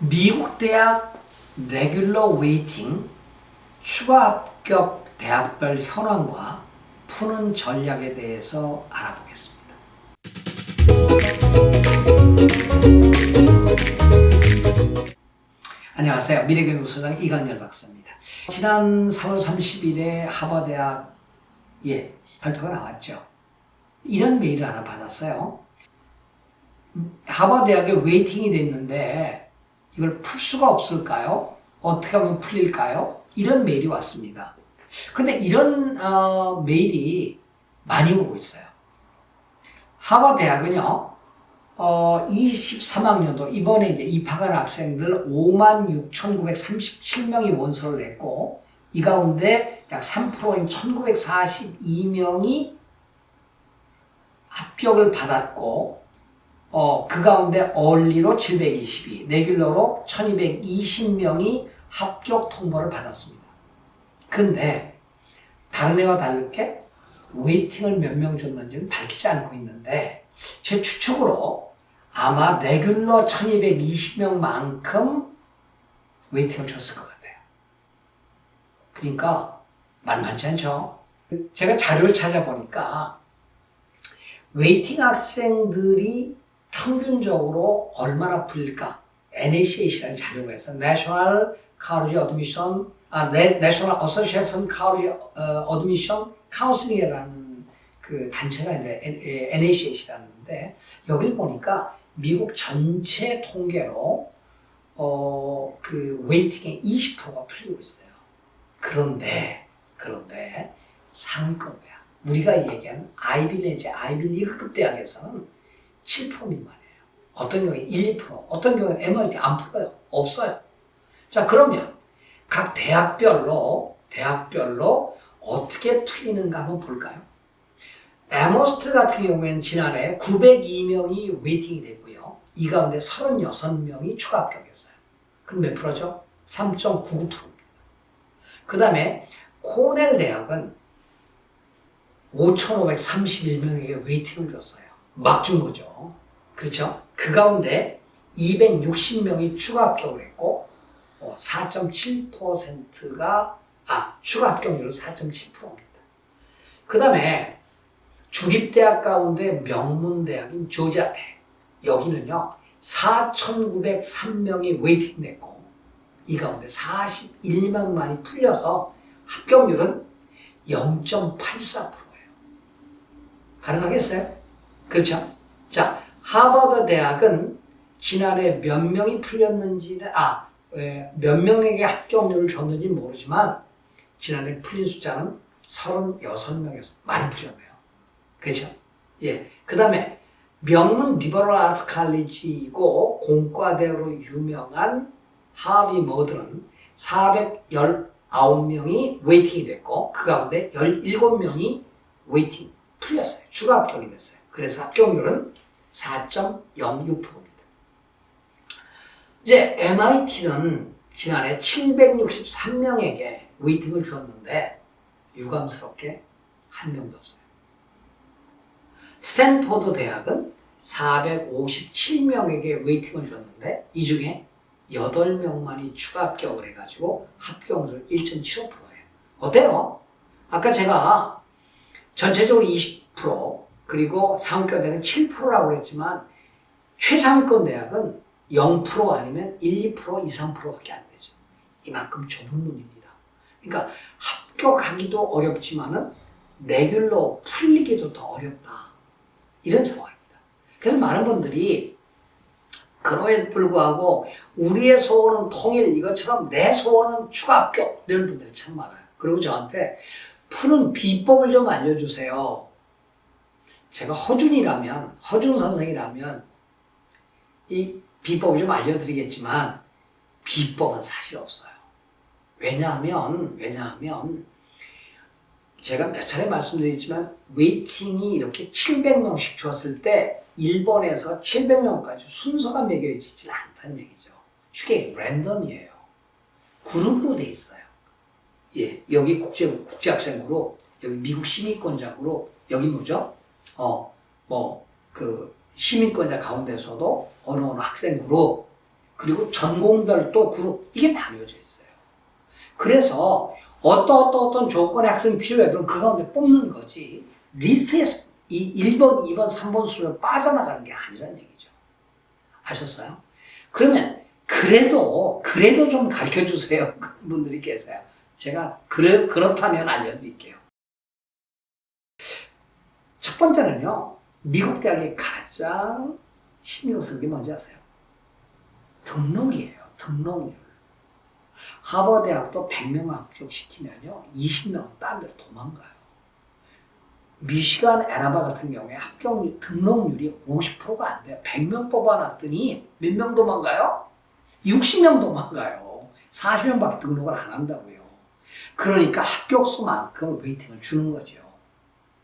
미국 대학 레귤러 웨이팅 추가 합격 대학별 현황과 푸는 전략에 대해서 알아보겠습니다. 안녕하세요. 미래교육소장 이강렬 박사입니다. 지난 4월 30일에 하버드대학 발표가 나왔죠. 이런 메일을 하나 받았어요. 하버드대학에 웨이팅이 됐는데 이걸 풀 수가 없을까요? 어떻게 하면 풀릴까요? 이런 메일이 왔습니다. 근데 이런 메일이 많이 오고 있어요. 하버드대학은요, 23학년도 이번에 이제 입학한 학생들 56,937명이 원서를 냈고, 이 가운데 약 3%인 1,942명이 합격을 받았고, 그 가운데 얼리로 722, 레귤러로 1,220명이 합격 통보를 받았습니다. 근데 다른 애와 다르게 웨이팅을 몇 명 줬는지는 밝히지 않고 있는데, 제 추측으로 아마 레귤러 1,220명만큼 웨이팅을 줬을 것 같아요. 그러니까 만만치 않죠. 제가 자료를 찾아보니까 웨이팅 학생들이 평균적으로 얼마나 풀릴까? NACA라는 자료가 있어요. National College Admission, National Association College Admission Counseling이라는 그 단체가 이제 NACA라는데, 여기를 보니까 미국 전체 통계로 그 웨이팅의 20%가 풀리고 있어요. 그런데 상위권 대학, 우리가 얘기하는 아이비리그급 대학에서는 7% 미만이에요. 어떤 경우에 1, 2%, 어떤 경우에 MIT 안 풀어요. 없어요. 자, 그러면 각 대학별로 어떻게 풀리는가 한번 볼까요? 에머스트 같은 경우에는 지난해 902명이 웨이팅이 됐고요. 이 가운데 36명이 추가 합격했어요. 그럼 몇 프로죠? 3.99%입니다. 그 다음에 코넬 대학은 5,531명에게 웨이팅을 줬어요. 막 준 거죠. 그렇죠? 그 가운데 260명이 추가 합격을 했고, 4.7%가, 추가 합격률은 4.7%입니다. 그 다음에 주립대학 가운데 명문대학인 조지아대, 여기는요, 4,903명이 웨이팅 냈고, 이 가운데 41만이 풀려서 합격률은 0.84%예요. 가능하겠어요? 그렇죠? 자, 하버드 대학은 지난해 몇 명이 풀렸는지는, 몇 명에게 합격률을 줬는지는 모르지만, 지난해 풀린 숫자는 36명이었어요. 많이 풀렸네요. 그렇죠? 예. 그 다음에 명문 리버럴 아츠 칼리지이고 공과대로 유명한 하비 머드는 419명이 웨이팅이 됐고, 그 가운데 17명이 웨이팅 풀렸어요. 추가 합격이 됐어요. 그래서 합격률은 4.06%입니다. 이제 MIT는 지난해 763명에게 웨이팅을 주었는데 유감스럽게 한 명도 없어요. 스탠포드 대학은 457명에게 웨이팅을 줬는데 이 중에 8명만이 추가 합격을 해가지고 합격률 1.75%예요. 어때요? 아까 제가 전체적으로 20% 그리고 상위권 대학은 7%라고 그랬지만 최상위권 대학은 0% 아니면 1, 2%, 2, 3%밖에 안 되죠. 이만큼 좁은 눈입니다. 그러니까 합격하기도 어렵지만은 레귤러 풀리기도 더 어렵다. 이런 상황입니다. 그래서 많은 분들이 그럼에도 불구하고 우리의 소원은 통일, 이것처럼 내 소원은 추가 합격, 이런 분들이 참 많아요. 그리고 저한테 푸는 비법을 좀 알려주세요. 제가 허준 선생이라면 이 비법을 좀 알려드리겠지만 비법은 사실 없어요. 왜냐하면 제가 몇 차례 말씀드렸지만 웨이팅이 이렇게 700명씩 줬을 때 1번에서 700명까지 순서가 매겨지지 않다는 얘기죠. 쉽게 랜덤이에요. 그룹으로 돼 있어요. 예, 여기 국제학생 그룹, 여기 미국 시민권자 그룹, 여기 뭐죠? 시민권자 가운데서도 어느 학생 그룹, 그리고 전공별 또 그룹, 이게 나뉘어져 있어요. 그래서 어떤 조건의 학생이 필요해. 그럼 그 가운데 뽑는 거지. 리스트에서 이 1번, 2번, 3번 수를 빠져나가는 게 아니라는 얘기죠. 아셨어요? 그러면 그래도 좀 가르쳐 주세요. 그런 분들이 계세요. 제가 그렇다면 알려드릴게요. 첫 번째는요, 미국 대학의 가장 신경 쓰는 게 뭔지 아세요? 등록이에요. 등록률. 하버드 대학도 100명 합격시키면요, 20명 딴 데로 도망가요. 미시간 애나바 같은 경우에 합격 등록률이 50%가 안 돼요. 100명 뽑아놨더니 몇 명 도망가요? 60명 도망가요. 40명밖에 등록을 안 한다고요. 그러니까 합격수만큼 웨이팅을 주는 거죠.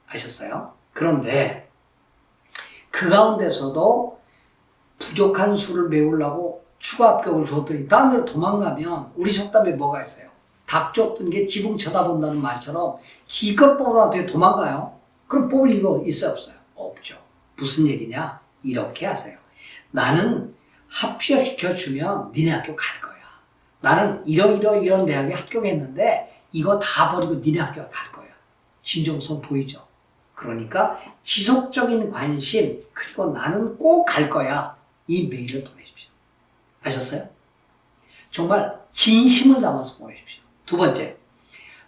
아셨어요? 그런데 그 가운데서도 부족한 수를 메우려고 추가 합격을 줬더니 다른 데로 도망가면 우리 속담에 뭐가 있어요? 닭 쫓던 게 지붕 쳐다본다는 말처럼 기껏 뽑아도 도망가요? 그럼 뽑을 이유가 있어요? 없어요? 없죠. 무슨 얘기냐? 이렇게 하세요. 나는 합격시켜주면 니네 학교 갈 거야. 나는 이런 대학에 합격했는데 이거 다 버리고 니네 학교 갈 거야. 진정성 보이죠? 그러니까 지속적인 관심, 그리고 나는 꼭 갈 거야. 이 메일을 보내십시오. 아셨어요? 정말 진심을 담아서 보내십시오. 두 번째,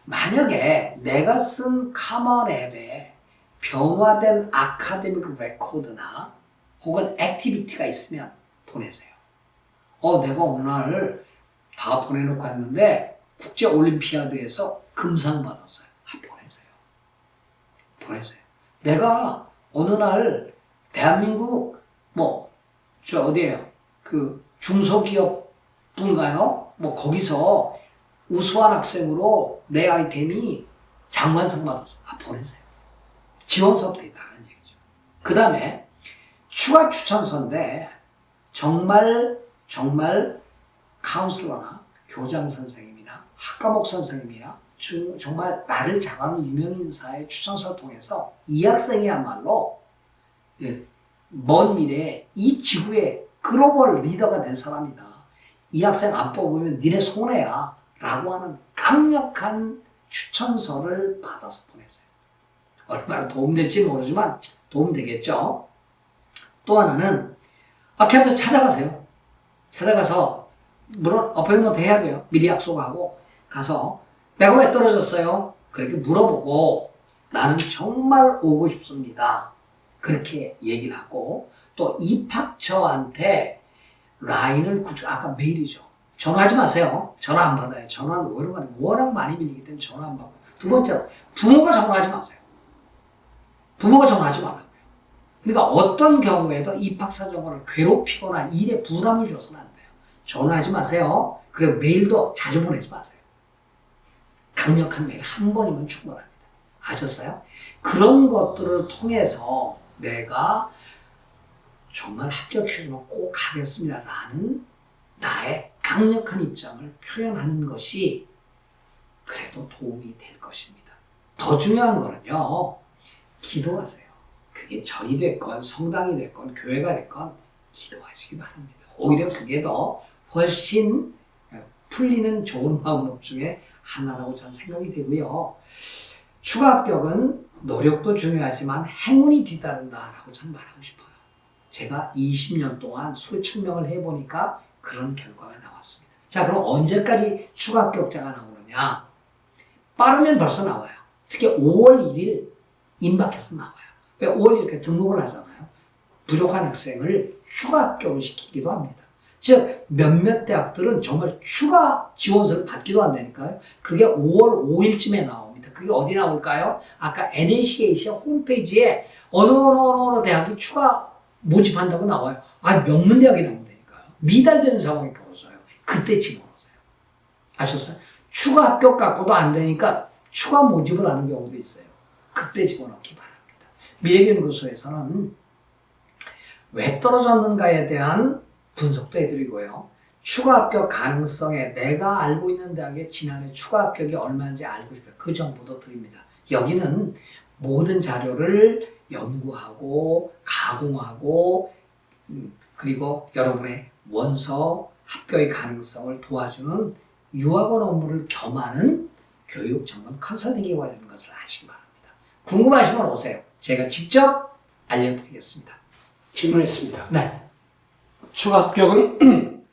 만약에 내가 쓴 카먼 앱에 변화된 아카데믹 레코드나 혹은 액티비티가 있으면 보내세요. 내가 오늘 다 보내놓고 왔는데 국제올림피아드에서 금상 받았어요. 보내세요. 내가 어느 날 대한민국 어디에요? 그 중소기업 분가요? 거기서 우수한 학생으로 내 아이템이 장관상 받았어요. 보내세요. 지원 사업도 있다는 얘기죠. 그 다음에 추가 추천서인데 정말 카운슬러나 교장 선생님이나 학과목 선생님이나 정말 나를 잘하는 유명인사의 추천서를 통해서 이 학생이야말로 먼 미래에 이 지구의 글로벌 리더가 될 사람이다. 이 학생 안 뽑으면 니네 손해야 라고 하는 강력한 추천서를 받아서 보내세요. 얼마나 도움될지 모르지만 도움되겠죠. 또 하나는 캠퍼스 찾아가세요. 찾아가서 물론 어포인먼트 해야 돼요. 미리 약속하고 가서 내가 왜 떨어졌어요? 그렇게 물어보고 나는 정말 오고 싶습니다. 그렇게 얘기를 하고 또 입학처한테 라인을 아까 메일이죠. 전화하지 마세요. 전화 안 받아요. 전화는 워낙 많이 밀리기 때문에 전화 안 받고. 두 번째로 부모가 전화하지 마세요. 부모가 전화하지 말라고요. 그러니까 어떤 경우에도 입학사정을 괴롭히거나 일에 부담을 줘서는 안 돼요. 전화하지 마세요. 그리고 메일도 자주 보내지 마세요. 강력한 메일 한 번이면 충분합니다. 아셨어요? 그런 것들을 통해서 내가 정말 합격시키면 꼭 하겠습니다 라는 나의 강력한 입장을 표현하는 것이 그래도 도움이 될 것입니다. 더 중요한 거는요, 기도하세요. 그게 절이 됐건 성당이 됐건 교회가 됐건 기도하시기 바랍니다. 오히려 그게 더 훨씬 풀리는 좋은 방법 중에 하나라고 저는 생각이 되고요. 추가 합격은 노력도 중요하지만 행운이 뒤따른다라고 저는 말하고 싶어요. 제가 20년 동안 수천 명을 해보니까 그런 결과가 나왔습니다. 자, 그럼 언제까지 추가 합격자가 나오느냐? 빠르면 벌써 나와요. 특히 5월 1일 임박해서 나와요. 왜 5월 1일 이렇게 등록을 하잖아요. 부족한 학생을 추가 합격을 시키기도 합니다. 즉 몇몇 대학들은 정말 추가 지원서를 받기도 한다니까요. 그게 5월 5일쯤에 나옵니다. 그게 어디 나올까요? 아까 NACAC 홈페이지에 어느 대학이 추가 모집한다고 나와요. 명문대학이 나온다니까요. 미달되는 상황이 벌어져요. 그때 집어넣으세요. 아셨어요? 추가 합격 갖고도 안 되니까 추가 모집을 하는 경우도 있어요. 그때 집어넣기 바랍니다. 미래연구소에서는 왜 떨어졌는가에 대한 분석도 해드리고요. 추가 합격 가능성에 내가 알고 있는 대학의 지난해 추가 합격이 얼마인지 알고 싶어요. 그 정보도 드립니다. 여기는 모든 자료를 연구하고 가공하고 그리고 여러분의 원서, 합격의 가능성을 도와주는 유학원 업무를 겸하는 교육 전문 컨설팅 기관인 것을 아시기 바랍니다. 궁금하시면 오세요. 제가 직접 알려드리겠습니다. 질문했습니다. 네, 추가 합격은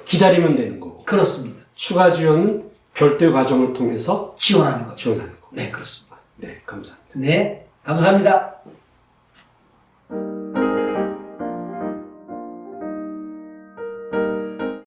기다리면 되는 거고, 그렇습니다. 추가 지원은 별도의 과정을 통해서 지원하는 거죠. 지원하는 거고. 네, 그렇습니다. 네, 감사합니다. 네, 감사합니다.